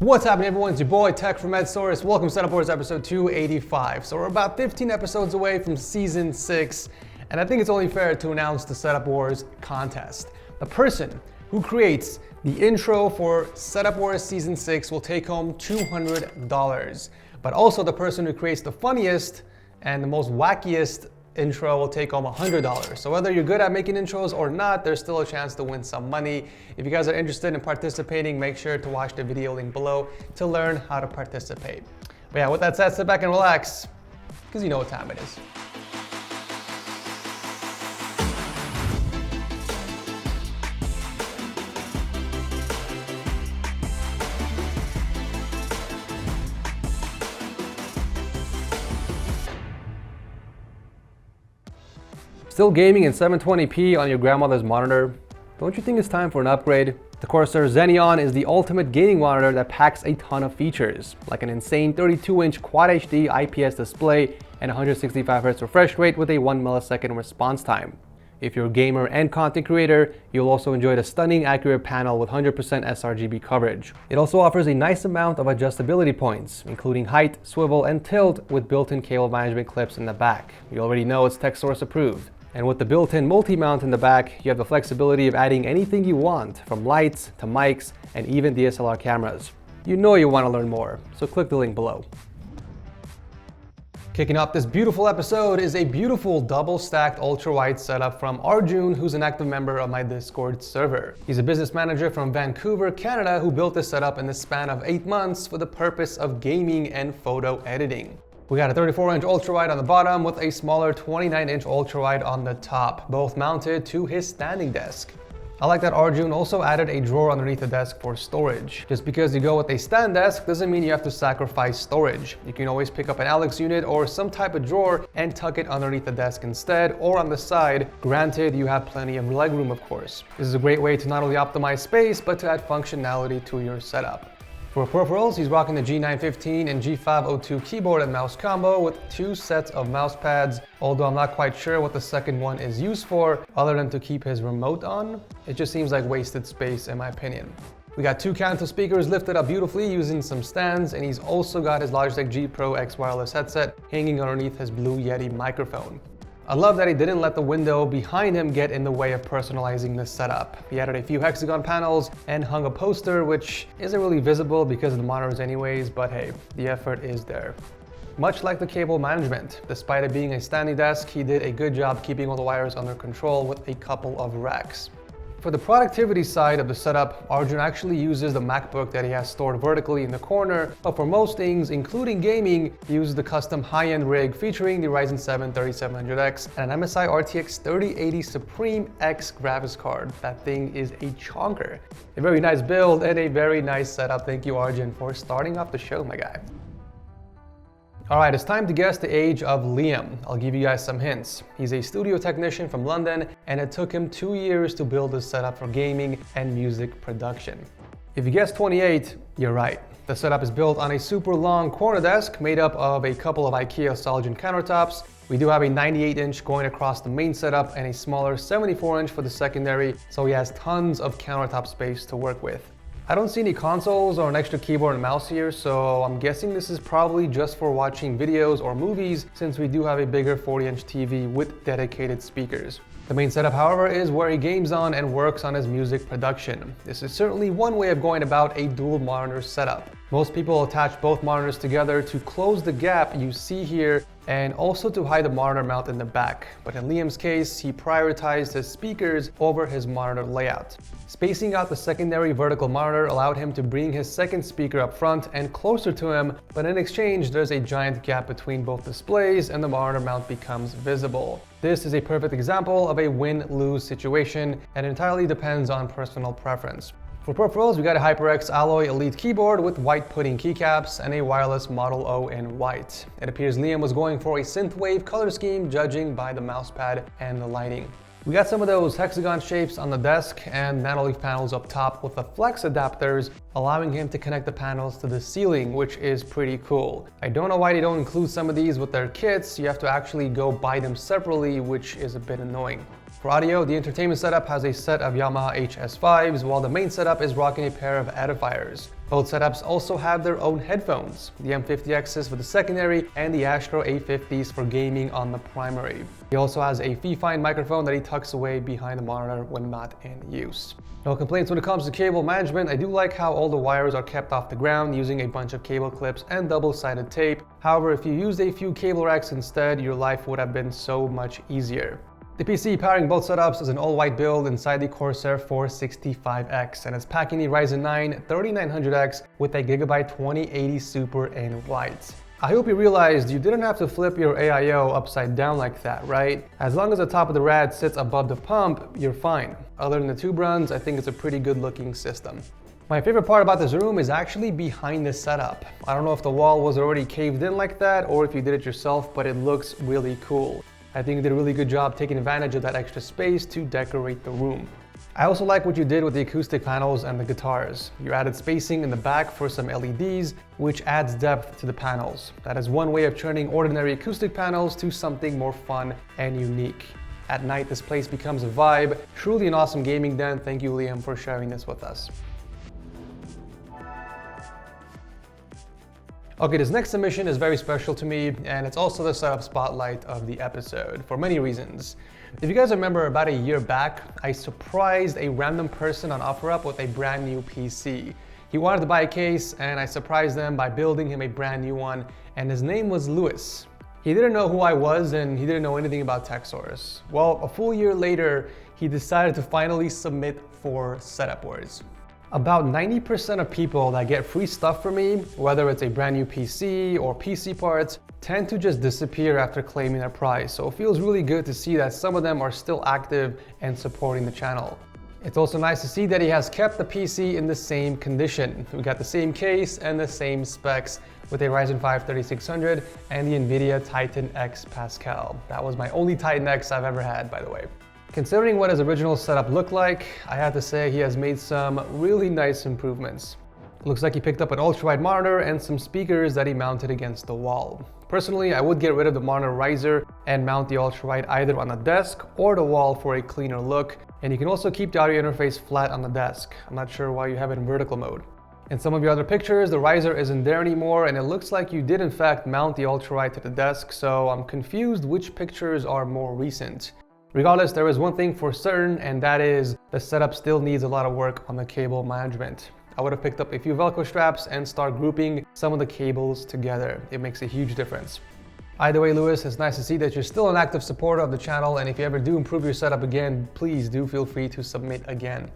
What's happening, everyone? It's your boy Tech from TechSource. Welcome to Setup Wars episode 285. So we're about 15 episodes away from season 6, and I think it's only fair to announce the Setup Wars contest. The person who creates the intro for Setup Wars season 6 will take home $200. But also the person who creates the funniest and the most wackiest intro will take home $100. So whether you're good at making intros or not, there's still a chance to win some money. If you guys are interested in participating, make sure to watch the video link below to learn how to participate. But yeah, with that said, sit back and relax, because you know what time it is. Still gaming in 720p on your grandmother's monitor? Don't you think it's time for an upgrade? The Corsair Xenion is the ultimate gaming monitor that packs a ton of features, like an insane 32-inch Quad HD IPS display and 165Hz refresh rate with a 1 millisecond response time. If you're a gamer and content creator, you'll also enjoy the stunning accurate panel with 100% sRGB coverage. It also offers a nice amount of adjustability points, including height, swivel, and tilt with built-in cable management clips in the back. You already know it's TechSource approved. And with the built-in multi-mount in the back, you have the flexibility of adding anything you want, from lights to mics and even DSLR cameras. You know you want to learn more, so click the link below. Kicking off this beautiful episode is a beautiful double-stacked ultra-wide setup from Arjun, who's an active member of my Discord server. He's a business manager from Vancouver, Canada, who built this setup in the span of 8 months for the purpose of gaming and photo editing. We got a 34-inch ultrawide on the bottom with a smaller 29-inch ultrawide on the top, both mounted to his standing desk. I like that Arjun also added a drawer underneath the desk for storage. Just because you go with a stand desk doesn't mean you have to sacrifice storage. You can always pick up an Alex unit or some type of drawer and tuck it underneath the desk instead, or on the side, granted you have plenty of legroom, of course. This is a great way to not only optimize space, but to add functionality to your setup. For peripherals, he's rocking the G915 and G502 keyboard and mouse combo with 2 sets of mouse pads, although I'm not quite sure what the second one is used for, other than to keep his remote on. It just seems like wasted space in my opinion. We got 2 Kanto speakers lifted up beautifully using some stands, and he's also got his Logitech G Pro X wireless headset hanging underneath his Blue Yeti microphone. I love that he didn't let the window behind him get in the way of personalizing this setup. He added a few hexagon panels and hung a poster, which isn't really visible because of the monitors anyways, but hey, the effort is there. Much like the cable management, despite it being a standing desk, he did a good job keeping all the wires under control with a couple of racks. For the productivity side of the setup, Arjun actually uses the MacBook that he has stored vertically in the corner, but for most things, including gaming, he uses the custom high-end rig featuring the Ryzen 7 3700X and an MSI RTX 3080 Supreme X graphics card. That thing is a chonker. A very nice build and a very nice setup. Thank you, Arjun, for starting off the show, my guy. Alright, it's time to guess the age of Liam. I'll give you guys some hints. He's a studio technician from London, and it took him 2 years to build this setup for gaming and music production. If you guessed 28, you're right. The setup is built on a super long corner desk made up of a couple of IKEA Solgen countertops. We do have a 98-inch going across the main setup and a smaller 74-inch for the secondary, so he has tons of countertop space to work with. I don't see any consoles or an extra keyboard and mouse here, so I'm guessing this is probably just for watching videos or movies, since we do have a bigger 40-inch TV with dedicated speakers. The main setup, however, is where he games on and works on his music production. This is certainly one way of going about a dual monitor setup. Most people attach both monitors together to close the gap you see here and also to hide the monitor mount in the back. But in Liam's case, he prioritized his speakers over his monitor layout. Spacing out the secondary vertical monitor allowed him to bring his second speaker up front and closer to him, but in exchange, there's a giant gap between both displays and the monitor mount becomes visible. This is a perfect example of a win-lose situation, and it entirely depends on personal preference. For peripherals, we got a HyperX Alloy Elite keyboard with white pudding keycaps and a wireless Model O in white. It appears Liam was going for a synthwave color scheme, judging by the mousepad and the lighting. We got some of those hexagon shapes on the desk and Nanoleaf panels up top with the flex adapters, allowing him to connect the panels to the ceiling, which is pretty cool. I don't know why they don't include some of these with their kits. You have to actually go buy them separately, which is a bit annoying. For audio, the entertainment setup has a set of Yamaha HS5s, while the main setup is rocking a pair of edifiers. Both setups also have their own headphones, the M50Xs for the secondary and the Astro A50s for gaming on the primary. He also has a fee-fine microphone that he tucks away behind the monitor when not in use. No complaints when it comes to cable management. I do like how all the wires are kept off the ground using a bunch of cable clips and double-sided tape. However, if you used a few cable racks instead, your life would have been so much easier. The PC powering both setups is an all-white build inside the Corsair 465X, and it's packing the Ryzen 9 3900X with a Gigabyte 2080 Super in white. I hope you realized you didn't have to flip your AIO upside down like that, right? As long as the top of the rad sits above the pump, you're fine. Other than the tube runs, I think it's a pretty good looking system. My favorite part about this room is actually behind the setup. I don't know if the wall was already caved in like that or if you did it yourself, but it looks really cool. I think you did a really good job taking advantage of that extra space to decorate the room. I also like what you did with the acoustic panels and the guitars. You added spacing in the back for some LEDs, which adds depth to the panels. That is one way of turning ordinary acoustic panels to something more fun and unique. At night, this place becomes a vibe. Truly an awesome gaming den. Thank you, Liam, for sharing this with us. Okay, this next submission is very special to me, and it's also the setup spotlight of the episode for many reasons. If you guys remember, about a year back, I surprised a random person on OfferUp with a brand new PC. He wanted to buy a case, and I surprised them by building him a brand new one, and his name was Louis. He didn't know who I was, and he didn't know anything about TechSource. Well, a full year later, he decided to finally submit for Setup Wars. About 90% of people that get free stuff from me, whether it's a brand new PC or PC parts, tend to just disappear after claiming their prize. So it feels really good to see that some of them are still active and supporting the channel. It's also nice to see that he has kept the PC in the same condition. We got the same case and the same specs with a Ryzen 5 3600 and the NVIDIA Titan X Pascal. That was my only Titan X I've ever had, by the way. Considering what his original setup looked like, I have to say he has made some really nice improvements. It looks like he picked up an ultra-wide monitor and some speakers that he mounted against the wall. Personally, I would get rid of the monitor riser and mount the ultra-wide either on the desk or the wall for a cleaner look, and you can also keep the audio interface flat on the desk. I'm not sure why you have it in vertical mode. In some of your other pictures, the riser isn't there anymore, and it looks like you did in fact mount the ultra-wide to the desk, so I'm confused which pictures are more recent. Regardless, there is one thing for certain, and that is the setup still needs a lot of work on the cable management. I would have picked up a few Velcro straps and start grouping some of the cables together. It makes a huge difference. Either way, Louis, it's nice to see that you're still an active supporter of the channel, and if you ever do improve your setup again, please do feel free to submit again.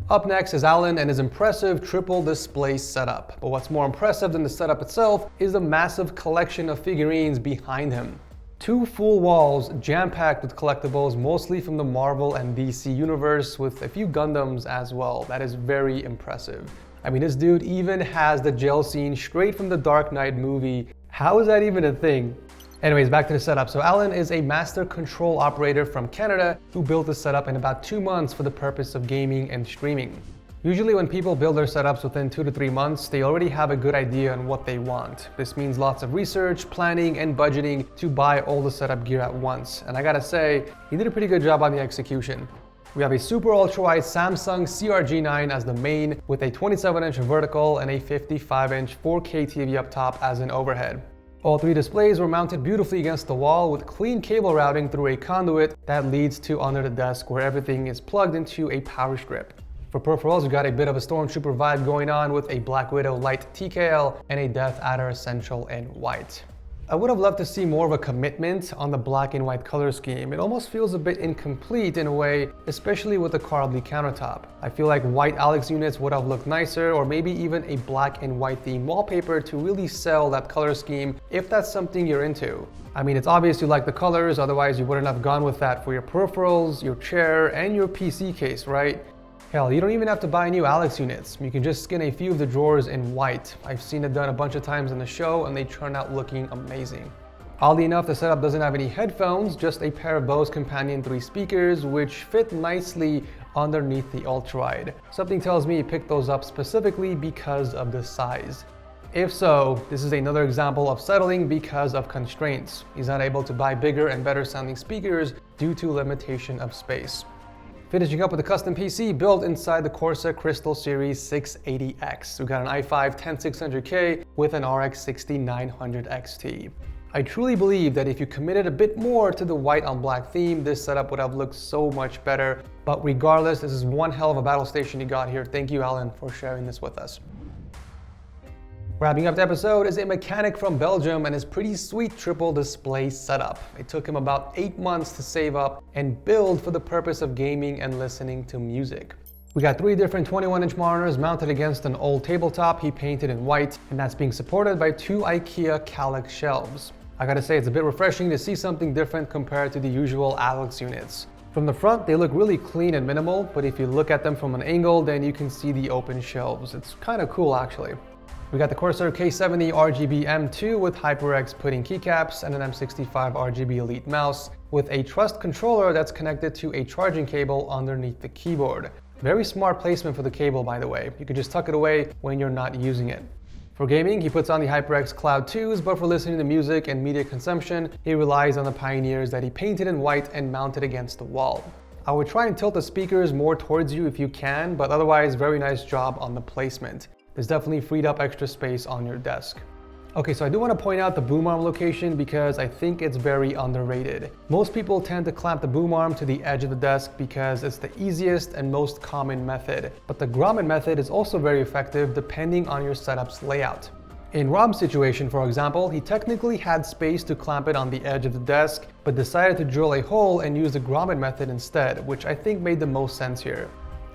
Up next is Alan and his impressive triple display setup. But what's more impressive than the setup itself is the massive collection of figurines behind him. 2 full walls jam-packed with collectibles, mostly from the Marvel and DC universe, with a few Gundams as well. That is very impressive. I mean, this dude even has the gel scene straight from the Dark Knight movie. How is that even a thing? Anyways, back to the setup. So Alan is a master control operator from Canada who built the setup in about 2 months for the purpose of gaming and streaming. Usually when people build their setups within 2 to 3 months, they already have a good idea on what they want. This means lots of research, planning, and budgeting to buy all the setup gear at once. And I gotta say, he did a pretty good job on the execution. We have a super ultra-wide Samsung CRG9 as the main, with a 27-inch vertical and a 55-inch 4K TV up top as an overhead. All 3 displays were mounted beautifully against the wall with clean cable routing through a conduit that leads to under the desk where everything is plugged into a power strip. For peripherals, we got a bit of a Stormtrooper vibe going on with a Black Widow light TKL and a Death Adder Essential in white. I would have loved to see more of a commitment on the black and white color scheme. It almost feels a bit incomplete in a way, especially with the carbly countertop. I feel like white Alex units would have looked nicer, or maybe even a black and white theme wallpaper to really sell that color scheme if that's something you're into. I mean, it's obvious you like the colors, otherwise you wouldn't have gone with that for your peripherals, your chair, and your PC case, right? Hell, you don't even have to buy new Alex units. You can just skin a few of the drawers in white. I've seen it done a bunch of times in the show and they turn out looking amazing. Oddly enough, the setup doesn't have any headphones, just a pair of Bose Companion 3 speakers, which fit nicely underneath the ultra-wide. Something tells me you picked those up specifically because of the size. If so, this is another example of settling because of constraints. He's not able to buy bigger and better sounding speakers due to limitation of space. Finishing up with a custom PC built inside the Corsair Crystal Series 680X. We got an i5 10600K with an RX 6900 XT. I truly believe that if you committed a bit more to the white on black theme, this setup would have looked so much better. But regardless, this is one hell of a battle station you got here. Thank you, Alan, for sharing this with us. Wrapping up the episode is a mechanic from Belgium and his pretty sweet triple display setup. It took him about 8 months to save up and build for the purpose of gaming and listening to music. We got 3 different 21-inch monitors mounted against an old tabletop he painted in white, and that's being supported by 2 IKEA Kallax shelves. I gotta say, it's a bit refreshing to see something different compared to the usual Alex units. From the front, they look really clean and minimal, but if you look at them from an angle, then you can see the open shelves. It's kind of cool, actually. We got the Corsair K70 RGB M2 with HyperX pudding keycaps and an M65 RGB Elite mouse with a Trust controller that's connected to a charging cable underneath the keyboard. Very smart placement for the cable, by the way. You can just tuck it away when you're not using it. For gaming, he puts on the HyperX Cloud 2s, but for listening to music and media consumption, he relies on the Pioneers that he painted in white and mounted against the wall. I would try and tilt the speakers more towards you if you can, but otherwise, very nice job on the placement. There's definitely freed up extra space on your desk. Okay, so I do want to point out the boom arm location because I think it's very underrated. Most people tend to clamp the boom arm to the edge of the desk because it's the easiest and most common method. But the grommet method is also very effective depending on your setup's layout. In Rob's situation, for example, he technically had space to clamp it on the edge of the desk, but decided to drill a hole and use the grommet method instead, which I think made the most sense here.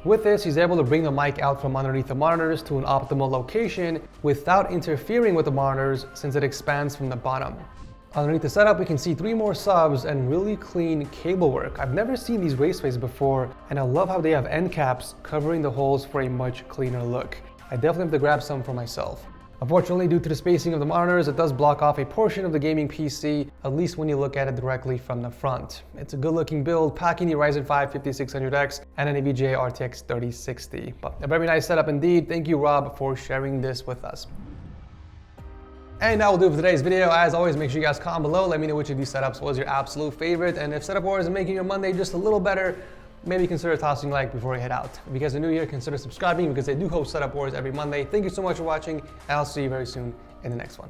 With this, he's able to bring the mic out from underneath the monitors to an optimal location without interfering with the monitors since it expands from the bottom. Underneath the setup, we can see 3 more subs and really clean cable work. I've never seen these raceways before, and I love how they have end caps covering the holes for a much cleaner look. I definitely have to grab some for myself. Unfortunately, due to the spacing of the monitors, it does block off a portion of the gaming PC, at least when you look at it directly from the front. It's a good looking build, packing the Ryzen 5 5600X and an NVIDIA RTX 3060. But a very nice setup indeed. Thank you, Rob, for sharing this with us. And that will do it for today's video. As always, make sure you guys comment below. Let me know which of these setups was your absolute favorite. And if setup wars are making your Monday just a little better, maybe consider tossing a like before you head out. If you guys are new here, consider subscribing because I do host setup wars every Monday. Thank you so much for watching, and I'll see you very soon in the next one.